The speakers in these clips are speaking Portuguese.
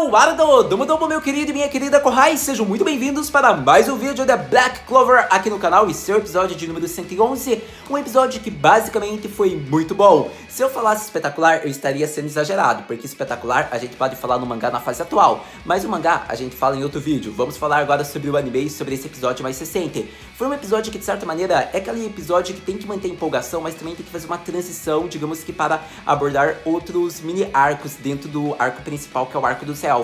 Eduardo, Domo meu querido e minha querida Kohai, sejam muito bem-vindos para mais um vídeo da Black Clover aqui no canal e seu episódio de número 111, um episódio que basicamente foi muito bom. Se eu falasse espetacular, eu estaria sendo exagerado, porque espetacular a gente pode falar no mangá na fase atual, mas o mangá a gente fala em outro vídeo. Vamos falar agora sobre o anime e sobre esse episódio mais recente. Foi um episódio que, de certa maneira, é aquele episódio que tem que manter empolgação, mas também tem que fazer uma transição, digamos que para abordar outros mini arcos dentro do arco principal, que é o arco dos elfos.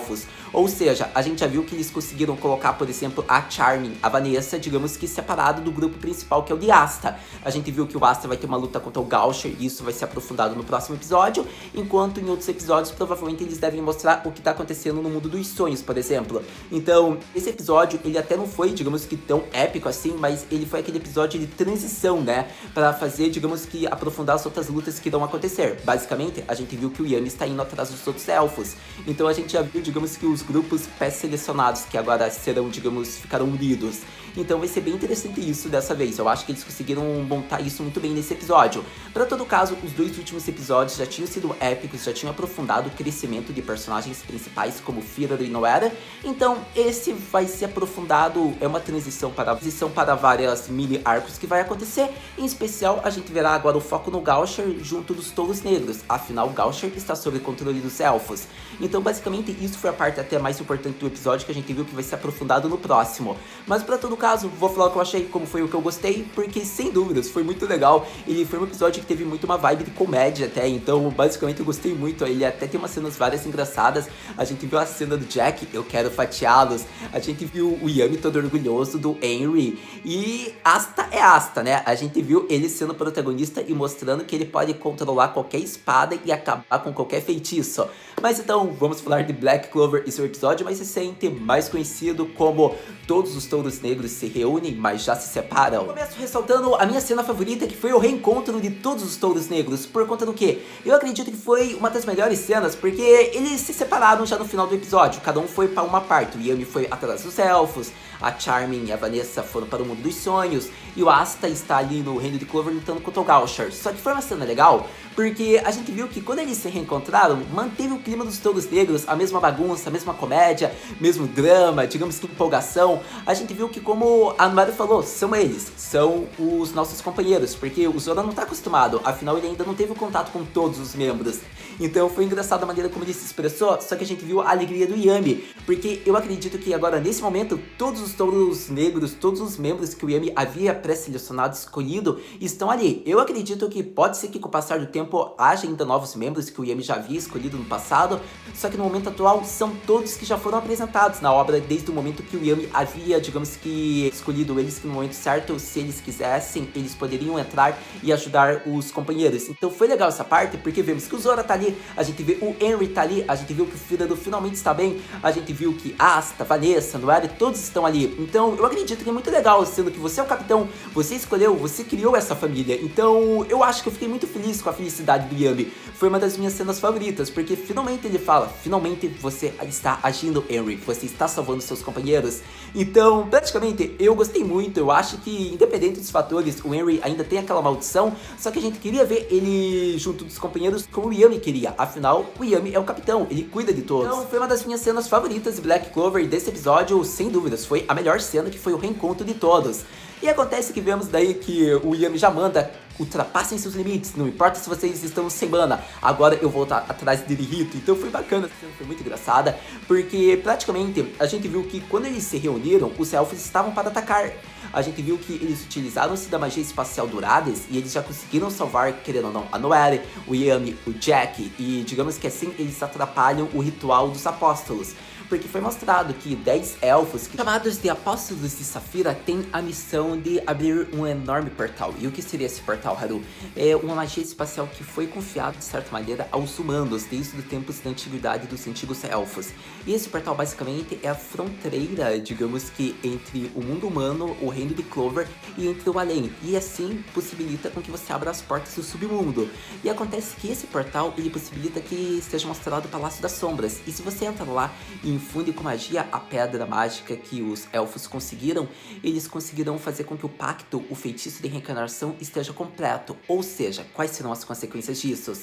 Ou seja, a gente já viu que eles conseguiram colocar, por exemplo, a Charming, a Vanessa, digamos que separado do grupo principal, que é o de Asta. A gente viu que o Asta vai ter uma luta contra o Gaucher, e isso vai ser aprofundado no próximo episódio, enquanto em outros episódios, provavelmente, eles devem mostrar o que está acontecendo no mundo dos sonhos, por exemplo. Então, esse episódio, ele até não foi, digamos que, tão épico assim, mas ele foi aquele episódio de transição, né? Pra fazer, digamos que, aprofundar as outras lutas que irão acontecer. Basicamente, a gente viu que o Yami está indo atrás dos outros elfos. Então a gente já viu, digamos que, os grupos pré-selecionados que agora serão, digamos, ficarão unidos. Então vai ser bem interessante isso dessa vez. Eu acho que eles conseguiram montar isso muito bem nesse episódio. Para todo caso, os dois últimos episódios já tinham sido épicos, já tinham aprofundado o crescimento de personagens principais como Fira e Noera. Então esse vai ser aprofundado, é uma transição para várias mini arcos que vai acontecer. Em especial, a gente verá agora o foco no Gaucher junto dos Touros Negros. Afinal, o Gaucher está sob controle dos elfos. Então basicamente isso foi a parte até mais importante do episódio, que a gente viu que vai ser aprofundado no próximo. Mas para todo caso, vou falar o que eu achei, como foi o que eu gostei, porque sem dúvidas foi muito legal. Ele foi um episódio que teve muito uma vibe de comédia até, então basicamente eu gostei muito. Ele até tem umas cenas várias engraçadas. A gente viu a cena do Jack, eu quero fatiá-los. A gente viu o Yami todo orgulhoso do Henry. E Asta é Asta, né? A gente viu ele sendo protagonista e mostrando que ele pode controlar qualquer espada e acabar com qualquer feitiço. Mas então, vamos falar de Black Clover e seu episódio mais recente, mais conhecido como Todos os Touros Negros se reúnem, mas já se separam. Eu começo ressaltando a minha cena favorita, que foi o reencontro de todos os Touros Negros. Por conta do quê? Eu acredito que foi uma das melhores cenas, porque eles se separaram já no final do episódio. Cada um foi para uma parte. O Yami foi atrás dos elfos, a Charming e a Vanessa foram para o mundo dos sonhos, e o Asta está ali no reino de Clover lutando contra o Gaucher. Só que foi uma cena legal, porque a gente viu que quando eles se reencontraram, manteve o clima dos Touros Negros, a mesma bagunça, a mesma comédia, mesmo drama, digamos que empolgação. A gente viu que, como a Noara falou, são eles, são os nossos companheiros, porque o Zoro não está acostumado, afinal ele ainda não teve o contato com todos os membros. Então foi engraçado a maneira como ele se expressou, só que a gente viu a alegria do Yami, porque eu acredito que agora, nesse momento, todos os Touros Negros, todos os membros que o Yami havia pré-selecionado, escolhido, estão ali. Eu acredito que pode ser que com o passar do tempo haja ainda novos membros que o Yami já havia escolhido no passado, só que no momento atual são todos que já foram apresentados na obra desde o momento que o Yami havia, digamos que, escolhido eles, que no momento certo, se eles quisessem, eles poderiam entrar e ajudar os companheiros. Então foi legal essa parte, porque vemos que o Zoro tá ali, a gente vê o Henry tá ali, a gente viu que o Fígado finalmente está bem, a gente viu que Asta, Vanessa, Noelle, todos estão ali. Então eu acredito que é muito legal, sendo que você é o capitão, você escolheu, você criou essa família. Então eu acho que eu fiquei muito feliz com a felicidade do Yami. Foi uma das minhas cenas favoritas, porque finalmente ele fala, finalmente você está agindo, Henry, você está salvando seus companheiros. Então, praticamente, eu gostei muito. Eu acho que, independente dos fatores, o Henry ainda tem aquela maldição, só que a gente queria ver ele junto dos companheiros como o Yami queria. Afinal, o Yami é o capitão, ele cuida de todos. Então, foi uma das minhas cenas favoritas de Black Clover, e desse episódio, sem dúvidas, foi a melhor cena, que foi o reencontro de todos. E acontece que vemos daí que o Yami já manda, ultrapassem seus limites, não importa se vocês estão sem mana, agora eu vou atrás de Rito. Então foi bacana, foi muito engraçada, porque praticamente a gente viu que quando eles se reuniram, os elfos estavam para atacar. A gente viu que eles utilizaram-se da magia espacial do Hades e eles já conseguiram salvar, querendo ou não, a Noelle, o Yami, o Jack, e digamos que assim eles atrapalham o ritual dos apóstolos. Porque foi mostrado que 10 elfos, chamados de Apóstolos de Safira, têm a missão de abrir um enorme portal. E o que seria esse portal, Haru? É uma magia espacial que foi confiada, de certa maneira, aos humanos, desde os tempos da antiguidade dos antigos elfos. E esse portal, basicamente, é a fronteira, digamos que, entre o mundo humano, o reino de Clover, e entre o além. E assim, possibilita com que você abra as portas do submundo. E acontece que esse portal, ele possibilita que seja mostrado o Palácio das Sombras. E se você entra lá em infunde com magia a pedra mágica que os elfos conseguiram, eles conseguirão fazer com que o pacto, o feitiço de reencarnação, esteja completo. Ou seja, quais serão as consequências disso?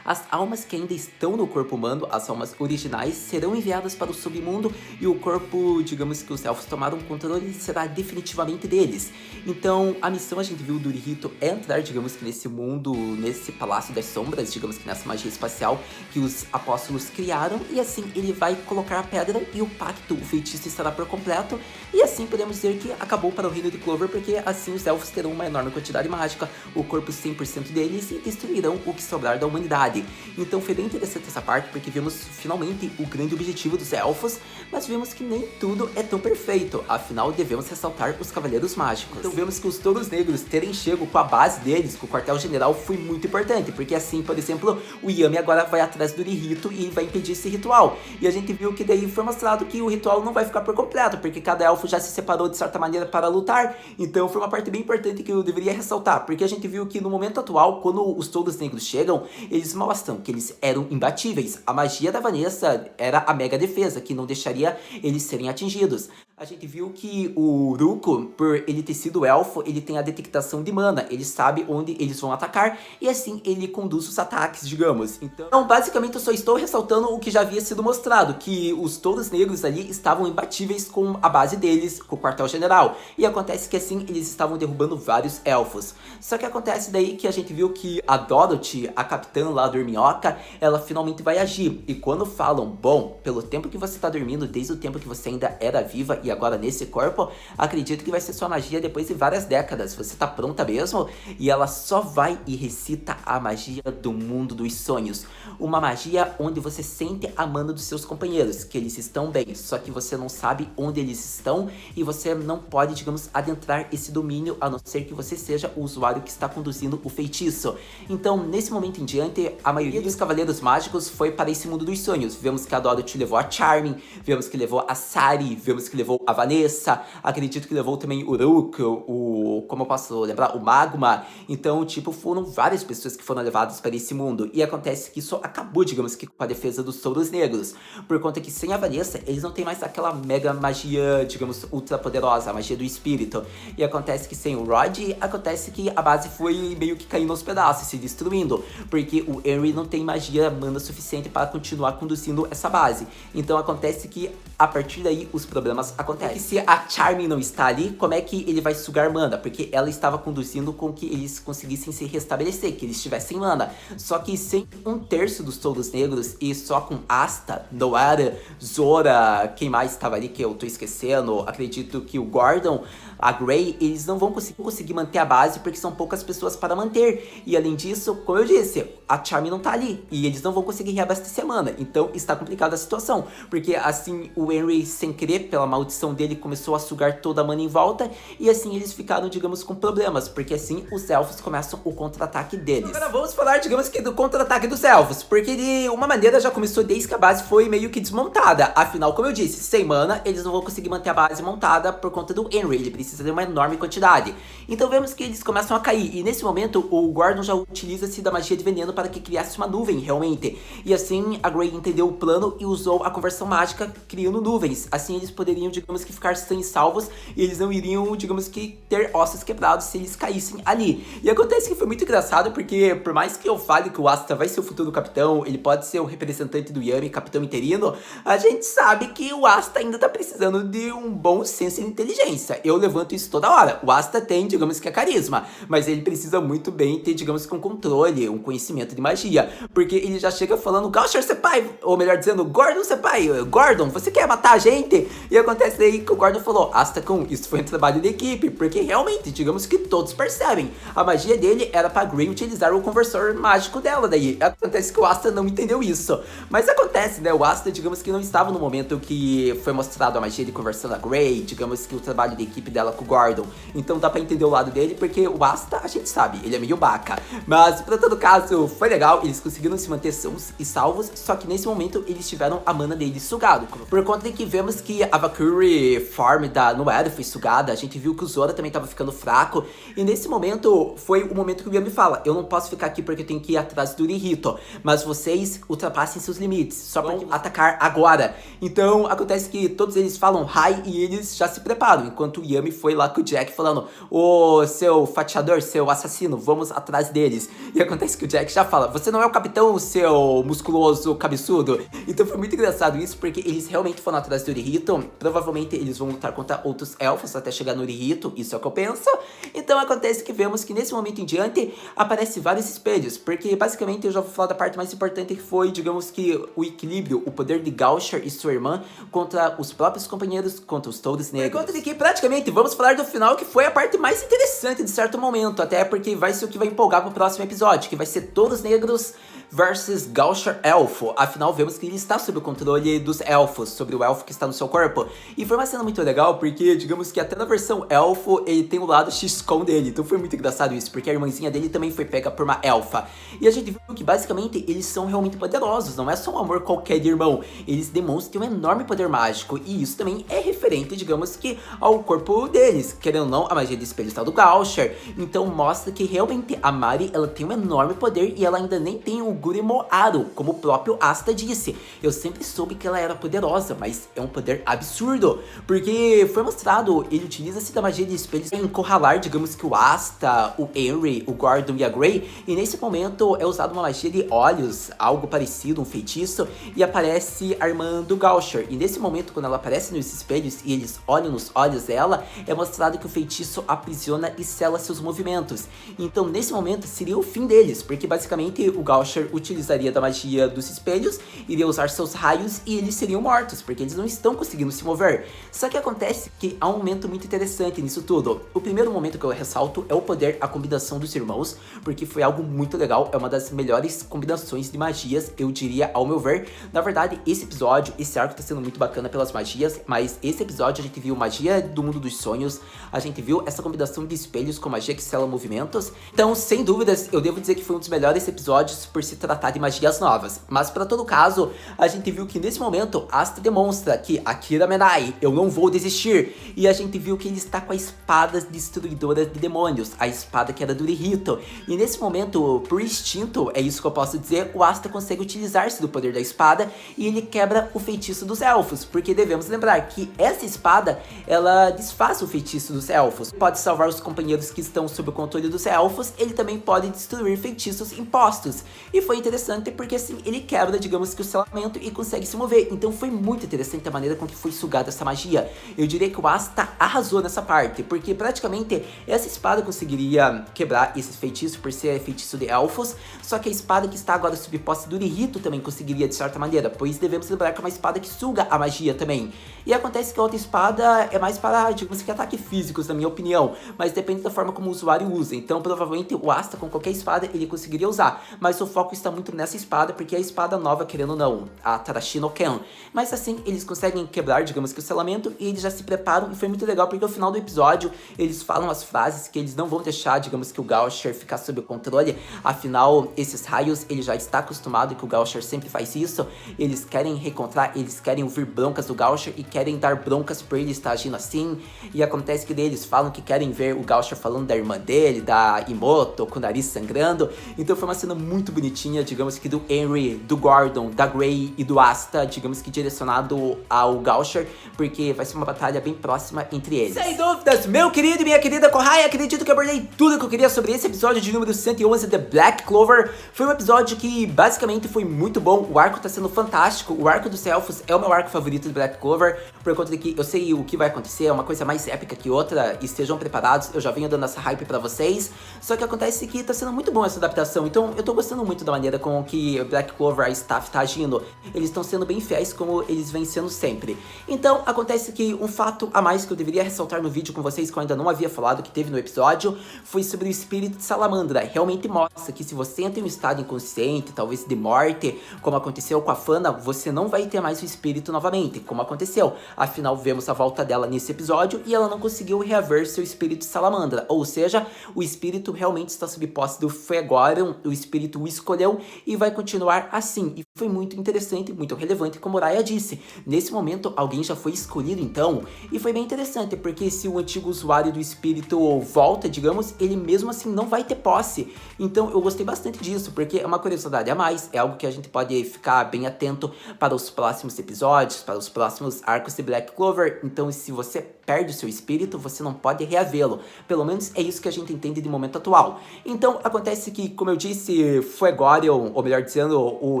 As almas que ainda estão no corpo humano, as almas originais, serão enviadas para o submundo e o corpo, digamos que os elfos tomaram controle, será definitivamente deles. Então, a missão, a gente viu do Dorihito, é entrar, digamos que nesse mundo, nesse palácio das sombras, digamos que nessa magia espacial que os apóstolos criaram, e assim ele vai colocar a pedra e o pacto, o feitiço estará por completo, e assim podemos dizer que acabou para o reino de Clover, porque assim os elfos terão uma enorme quantidade mágica, o corpo 100% deles, e destruirão o que sobrar da humanidade. Então foi bem interessante essa parte, porque vimos finalmente o grande objetivo dos elfos, mas vimos que nem tudo é tão perfeito, afinal devemos ressaltar os Cavaleiros Mágicos. Então vemos que os Touros Negros terem chego com a base deles, com o quartel-general, foi muito importante, porque assim, por exemplo, o Yami agora vai atrás do Dorihito e vai impedir esse ritual. E a gente viu que daí foi mostrado que o ritual não vai ficar por completo, porque cada elfo já se separou de certa maneira para lutar. Então foi uma parte bem importante que eu deveria ressaltar, porque a gente viu que no momento atual, quando os Touros Negros chegam, eles mostram que eles eram imbatíveis. A magia da Vanessa era a mega defesa, que não deixaria eles serem atingidos. A gente viu que o Ruko, por ele ter sido elfo, ele tem a detectação de mana, ele sabe onde eles vão atacar e assim ele conduz os ataques, digamos. Então, basicamente eu só estou ressaltando o que já havia sido mostrado, que os Touros Negros ali estavam imbatíveis com a base deles, com o quartel-general. E acontece que assim eles estavam derrubando vários elfos. Só que acontece daí que a gente viu que a Dorothy, a capitã lá do Minhoca, ela finalmente vai agir. E quando falam, bom, pelo tempo que você está dormindo, desde o tempo que você ainda era viva e agora nesse corpo, acredito que vai ser sua magia depois de várias décadas. Você tá pronta mesmo? E ela só vai e recita a magia do mundo dos sonhos. Uma magia onde você sente a mana dos seus companheiros, que eles estão bem, só que você não sabe onde eles estão e você não pode, digamos, adentrar esse domínio, a não ser que você seja o usuário que está conduzindo o feitiço. Então, nesse momento em diante, a maioria dos Cavaleiros Mágicos foi para esse mundo dos sonhos. Vemos que a Dorothy levou a Charming, vemos que levou a Sari, vemos que levou a Vanessa, acredito que levou também o Ruko, como eu posso lembrar, o Magma. Então, tipo, foram várias pessoas que foram levadas para esse mundo. E acontece que isso acabou, digamos que, com a defesa dos Touros Negros. Por conta que sem a Vanessa, eles não têm mais aquela mega magia, digamos, ultra poderosa, a magia do espírito. E acontece que sem o Rod, acontece que a base foi meio que caindo aos pedaços, se destruindo. Porque o Henry não tem magia, mana suficiente para continuar conduzindo essa base. Então acontece que, a partir daí, os problemas acontecem. Porque se a Charming não está ali, como é que ele vai sugar mana? Porque ela estava conduzindo com que eles conseguissem se restabelecer, que eles tivessem mana. Só que sem um terço dos Touros Negros e só com Asta, Noara, Zora, quem mais estava ali que eu tô esquecendo, acredito que o Gordon, a Grey, eles não vão conseguir manter a base porque são poucas pessoas para manter. E além disso, como eu disse, a Charming não tá ali e eles não vão conseguir reabastecer mana. Então está complicada a situação, porque assim o Henry, sem querer, pela maldição dele, começou a sugar toda a mana em volta e assim eles ficaram, digamos, com problemas, porque assim os elfos começam o contra-ataque deles. Agora vamos falar, digamos que do contra-ataque dos elfos, porque de uma maneira já começou desde que a base foi meio que desmontada. Afinal, como eu disse, sem mana eles não vão conseguir manter a base montada por conta do Henry, ele precisa de uma enorme quantidade. Então vemos que eles começam a cair e nesse momento o Gordon já utiliza-se da magia de veneno para que criasse uma nuvem realmente. E assim a Grey entendeu o plano e usou a conversão mágica criando nuvens. Assim eles poderiam, digamos que, ficar sem salvos e eles não iriam, digamos que, ter ossos quebrados se eles caíssem ali. E acontece que foi muito engraçado porque por mais que eu fale que o Asta vai ser o futuro capitão, ele pode ser o representante do Yami, capitão interino, a gente sabe que o Asta ainda tá precisando de um bom senso de inteligência. Eu levanto isso toda hora. O Asta tem, digamos que, carisma, mas ele precisa muito bem ter, digamos que, um controle, um conhecimento de magia, porque ele já chega falando Gaucher Senpai, ou melhor dizendo, Gordon Senpai, Gordon, você quer matar a gente? E acontece aí que o Gordon falou, Asta-kun, isso foi um trabalho de equipe, porque realmente, digamos que todos percebem, a magia dele era pra Grey utilizar o conversor mágico dela, daí acontece que o Asta não entendeu isso, mas acontece, né, o Asta, digamos que não estava no momento que foi mostrado a magia de conversão da Grey, digamos que o trabalho de equipe dela com o Gordon, então dá pra entender o lado dele, porque o Asta, a gente sabe, ele é meio baca, mas pra todo caso, foi legal, eles conseguiram se manter sãos e salvos, só que nesse momento eles tiveram a mana deles sugado, por conta conta de que vemos que a Valkyrie Form da Noelle foi sugada, a gente viu que o Zora também tava ficando fraco, e nesse momento foi o momento que o Yami fala, eu não posso ficar aqui porque eu tenho que ir atrás do Urihito, mas vocês ultrapassem seus limites, só porque atacar agora. Então acontece que todos eles falam hi e eles já se preparam, enquanto o Yami foi lá com o Jack falando, ô seu fatiador, seu assassino, vamos atrás deles. E acontece que o Jack já fala, você não é o capitão, seu musculoso cabeçudo. Então foi muito engraçado isso, porque eles realmente foram atrás do Urihito, provavelmente eles vão lutar contra outros elfos até chegar no Urihito, isso é o que eu penso. Então acontece que vemos que nesse momento em diante aparece vários espelhos, porque basicamente eu já vou falar da parte mais importante que foi, digamos que o equilíbrio, o poder de Gaucher e sua irmã contra os próprios companheiros, contra os Toads Negros. Por conta de que praticamente vamos falar do final, que foi a parte mais interessante de certo momento, até porque vai ser o que vai empolgar pro próximo episódio, que vai ser Toads Negros versus Gaucher Elfo. Afinal, vemos que ele está sob o controle dos elfos, sobre o elfo que está no seu corpo. E foi uma cena muito legal, porque digamos que até na versão elfo, ele tem o lado XCOM dele. Então foi muito engraçado isso, porque a irmãzinha dele também foi pega por uma elfa. E a gente viu que basicamente eles são realmente poderosos, não é só um amor qualquer de irmão. Eles demonstram um enorme poder mágico, e isso também é referente, digamos que, ao corpo deles. Querendo ou não, a magia de espelho está do Gaucher. Então mostra que realmente a Mari, ela tem um enorme poder e ela ainda nem tem o Gurimoaru, como o próprio Asta disse. Eu sempre soube que ela era poderosa, mas é um poder absurdo, porque foi mostrado, ele utiliza-se da magia de espelhos em encurralar, digamos que o Asta, o Henry, o Gordon e a Grey, e nesse momento é usada uma magia de olhos, algo parecido, um feitiço, e aparece a irmã do Gaucher, e nesse momento quando ela aparece nos espelhos e eles olham nos olhos dela, é mostrado que o feitiço aprisiona e sela seus movimentos. Então nesse momento seria o fim deles, porque basicamente o Gaucher utilizaria da magia dos espelhos, iria usar seus raios e eles seriam mortos, porque eles não estão conseguindo se mover. Só que acontece que há um momento muito interessante nisso tudo. O primeiro momento que eu ressalto é o poder, a combinação dos irmãos, porque foi algo muito legal, é uma das melhores combinações de magias, eu diria, ao meu ver. Na verdade, esse episódio, esse arco tá sendo muito bacana pelas magias, mas esse episódio a gente viu magia do mundo dos sonhos, a gente viu essa combinação de espelhos com magia que sela movimentos. Então, sem dúvidas, eu devo dizer que foi um dos melhores episódios por se tratar de magias novas. Mas para todo caso, a gente viu que nesse momento Asta demonstra que Akira Menai, eu não vou desistir. E a gente viu que ele está com a espada destruidora de demônios, a espada que era do Urihito. E nesse momento, por instinto, é isso que eu posso dizer, o Asta consegue utilizar-se do poder da espada e ele quebra o feitiço dos elfos, porque devemos lembrar que essa espada, ela desfaz o feitiço dos elfos. Pode salvar os companheiros que estão sob o controle dos elfos, ele também pode destruir feitiços impostos. E foi interessante porque assim, ele quebra, digamos que o selamento e consegue se mover. Então foi muito interessante a maneira com que foi sugada essa magia. Eu diria que o Asta arrasou nessa parte, porque praticamente essa espada conseguiria quebrar esse feitiço por ser feitiço de elfos, só que a espada que está agora sob posse do Urihito também conseguiria de certa maneira, pois devemos lembrar que é uma espada que suga a magia também. E acontece que a outra espada é mais para, digamos que, ataques físicos, na minha opinião, mas depende da forma como o usuário usa. Então provavelmente o Asta com qualquer espada ele conseguiria usar, mas o foco está muito nessa espada, porque é a espada nova, querendo ou não, a Tarashi no Ken. Mas assim, eles conseguem quebrar, digamos que o selamento, e eles já se preparam, e foi muito legal, porque no final do episódio, eles falam as frases que eles não vão deixar, digamos que o Gaucher ficar sob o controle, afinal, esses raios, ele já está acostumado, que o Gaucher sempre faz isso, eles querem reencontrar, eles querem ouvir broncas do Gaucher, e querem dar broncas por ele estar agindo assim, e acontece que eles falam que querem ver o Gaucher falando da irmã dele, da Imoto, com o nariz sangrando, então foi uma cena muito bonitinha, digamos que do Henry, do Gordon, da Grey e do Asta, digamos que direcionado ao Gaucher, porque vai ser uma batalha bem próxima entre eles. Sem dúvidas, meu querido e minha querida Kohai, acredito que abordei tudo que eu queria sobre esse episódio de número 111 de Black Clover. Foi um episódio que basicamente foi muito bom, o arco tá sendo fantástico, o arco dos elfos é o meu arco favorito de Black Clover, por conta de que eu sei o que vai acontecer, é uma coisa mais épica que outra, e estejam preparados, eu já venho dando essa hype pra vocês, só que acontece que tá sendo muito bom essa adaptação, então eu tô gostando muito da maneira com que Black Clover, a staff, tá agindo. Eles estão sendo bem fiéis como eles vêm sendo sempre. Então, acontece que um fato a mais que eu deveria ressaltar no vídeo com vocês, que eu ainda não havia falado, que teve no episódio, foi sobre o espírito de Salamandra. Realmente mostra que se você entra em um estado inconsciente, talvez de morte, como aconteceu com a Fana, você não vai ter mais o espírito novamente, como aconteceu. Afinal, vemos a volta dela nesse episódio e ela não conseguiu reaver seu espírito de Salamandra. Ou seja, o espírito realmente está sob posse do Fuegoreon, o espírito o escolheu e vai continuar assim. E Foi muito interessante, muito relevante, como Raya disse. Nesse momento, alguém já foi escolhido então, e foi bem interessante, porque se o antigo usuário do espírito volta, digamos, ele mesmo assim não vai ter posse. Então eu gostei bastante disso, porque é uma curiosidade a mais, é algo que a gente pode ficar bem atento para os próximos episódios, para os próximos arcos de Black Clover. Então se você perde o seu espírito, você não pode reavê-lo. Pelo menos é isso que a gente entende de momento atual. Então acontece que, como eu disse, Fuegorion, ou melhor dizendo, o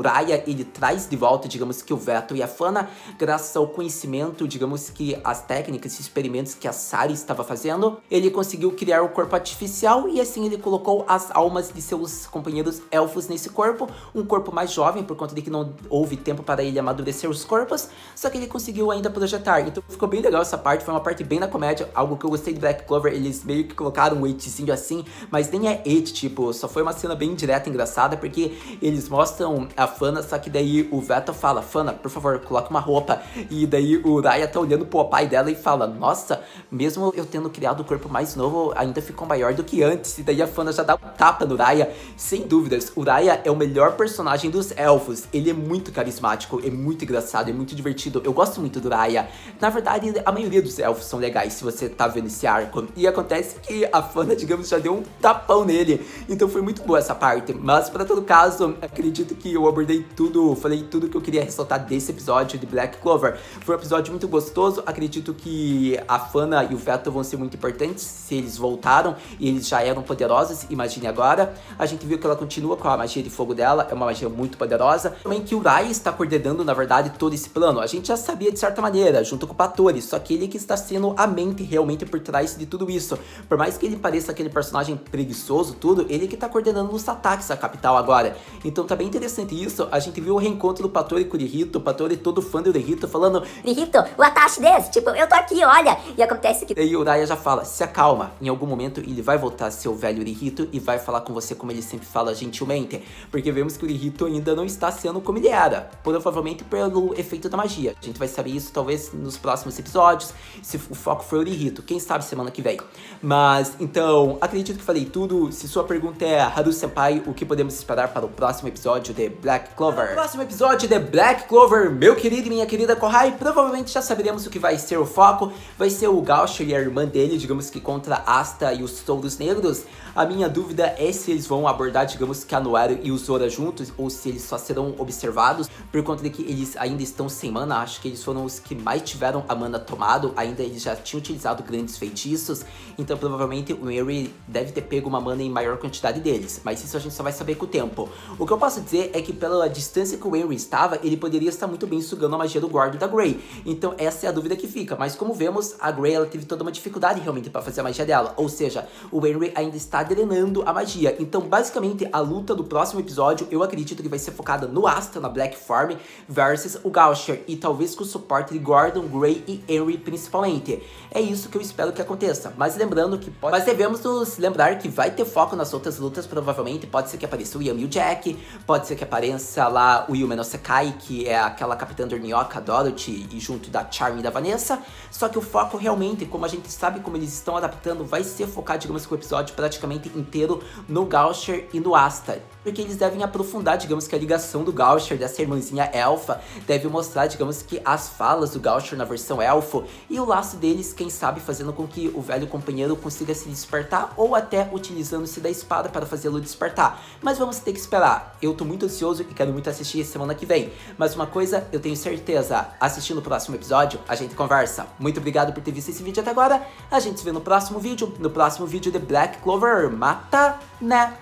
Raya, ele traz de volta, digamos que o Veto e a Fana, graças ao conhecimento, digamos que as técnicas e experimentos que a Sari estava fazendo, ele conseguiu criar o corpo artificial e assim ele colocou as almas de seus companheiros elfos nesse corpo, um corpo mais jovem, por conta de que não houve tempo para ele amadurecer os corpos, só que ele conseguiu ainda projetar. Então ficou bem legal essa parte, foi uma parte bem na comédia, algo que eu gostei de Black Clover, eles meio que colocaram um etzinho assim, mas nem é et, tipo, só foi uma cena bem direta, engraçada, porque eles mostram a Fana, só que daí o Veto fala, Fana, por favor, coloque uma roupa, e daí o Raya tá olhando pro pai dela e fala, nossa, mesmo eu tendo criado o corpo mais novo, ainda ficou maior do que antes, e daí a Fana já dá um tapa no Raya, sem dúvidas, o Raya é o melhor personagem dos elfos, ele é muito carismático, é muito engraçado, é muito divertido, eu gosto muito do Raya, na verdade, a maioria dos elfos são legais, se você tá vendo esse arco, e acontece que a Fana, digamos, já deu um tapão nele, então foi muito boa essa parte, mas pra todo caso, acredito que eu abordei tudo, falei tudo que eu queria ressaltar desse episódio de Black Clover. Foi um episódio muito gostoso, acredito que a Fana e o Veto vão ser muito importantes se eles voltaram e eles já eram poderosos, imagine agora. A gente viu que ela continua com a magia de fogo dela, é uma magia muito poderosa. Também que o Raya está coordenando, na verdade, todo esse plano. A gente já sabia de certa maneira, junto com o Patori, só que ele que está sendo a mente realmente por trás de tudo isso. Por mais que ele pareça aquele personagem preguiçoso, tudo, ele que está coordenando os ataques à capital agora. Então tá bem interessante isso, a gente viu o reencontro do Patori com o Rihito, o Patori todo fã do Rihito, falando Rihito, o Atashi desse, tipo, eu tô aqui, olha. E acontece que... Daí o Raya já fala, se acalma, em algum momento ele vai voltar a ser o velho Rihito e vai falar com você como ele sempre fala gentilmente, porque vemos que o Rihito ainda não está sendo como ele era, provavelmente pelo efeito da magia. A gente vai saber isso talvez nos próximos episódios, se o foco for o Rihito, quem sabe semana que vem. Mas, então, acredito que falei tudo. Se sua pergunta é, Haru-senpai, o que podemos esperar para o próximo episódio de Black Clover? No próximo episódio de Black Clover, meu querido e minha querida Kohai, provavelmente já saberemos o que vai ser o foco. Vai ser o Gaucher e a irmã dele, digamos que contra Asta e os Touros Negros. A minha dúvida é se eles vão abordar, digamos que a Noero e o Zora juntos, ou se eles só serão observados, por conta de que eles ainda estão sem mana. Acho que eles foram os que mais tiveram a mana tomado, ainda eles já tinham utilizado grandes feitiços, então provavelmente o Henry deve ter pego uma mana em maior quantidade deles, mas isso a gente só vai saber com o tempo. O que eu posso dizer é que pela distância que o Henry estava, ele poderia estar muito bem sugando a magia do Gord e da Grey, então essa é a dúvida que fica, mas como vemos, a Grey ela teve toda uma dificuldade realmente para fazer a magia dela, ou seja, o Henry ainda está drenando a magia, então basicamente a luta do próximo episódio eu acredito que vai ser focada no Asta, na Black Farm, versus o Gaucher, e talvez com o suporte de Gordon, Grey e Henry principalmente. É isso que eu espero que aconteça, mas lembrando que mas devemos nos lembrar que vai ter foco nas outras lutas, provavelmente pode ser que apareça o Yami e o Jack, pode ser que apareça lá o Yume no Sekai, que é aquela capitã Dornioka, Dorothy, e junto da Charmy e da Vanessa, só que o foco realmente, como a gente sabe como eles estão adaptando, vai ser focar, digamos que o episódio praticamente inteiro no Gaucher e no Asta, porque eles devem aprofundar, digamos que a ligação do Gaucher, dessa irmãzinha elfa, deve mostrar, digamos que as falas do Gaucher na versão elfo, e o laço deles, quem sabe fazendo com que o velho companheiro consiga se despertar, ou até utilizando-se da espada para fazê-lo despertar. Mas vamos ter que esperar. Eu tô muito ansioso e quero muito assistir semana que vem. Mas uma coisa, eu tenho certeza, assistindo o próximo episódio, a gente conversa. Muito obrigado por ter visto esse vídeo até agora. A gente se vê no próximo vídeo de Black Clover. Mata, né?